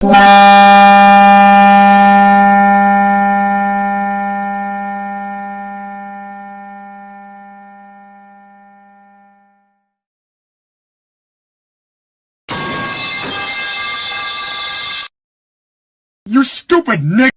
You stupid nigga!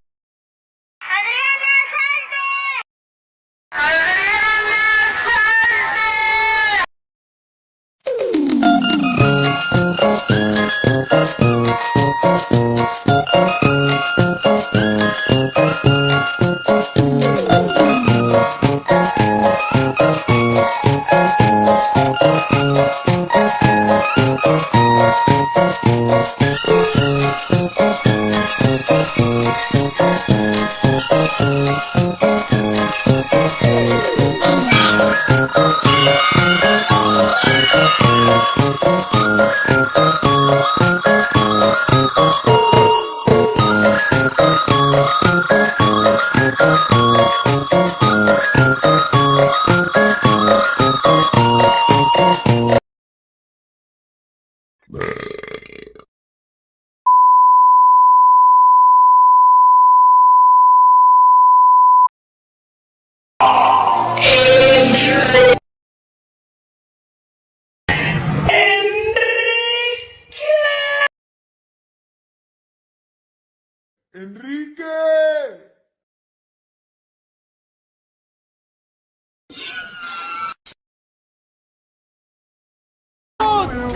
¡Enrique!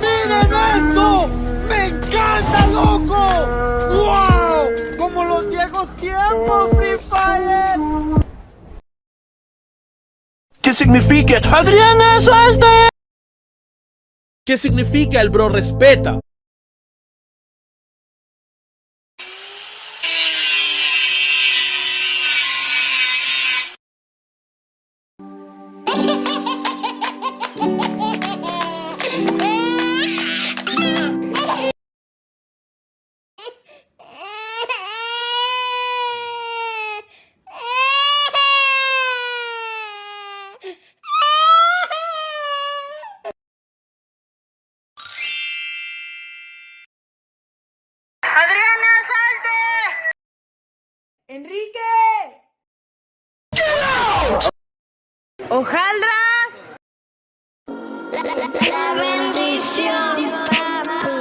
¡Miren esto! ¡Me encanta, loco! ¡Wow! ¡Como los viejos tiempos, Free Fire! ¿Qué significa? ¡Adriana, salte! ¿Qué significa el bro respeta? ¡Adriana, salte! ¡Enrique! ¡Hojaldras! La bendición, papi.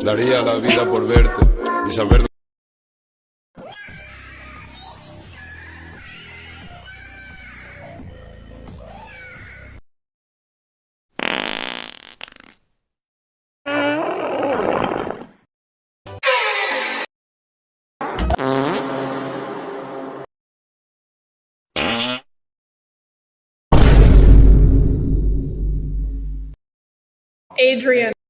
Daría la vida por verte y saber. Adrian.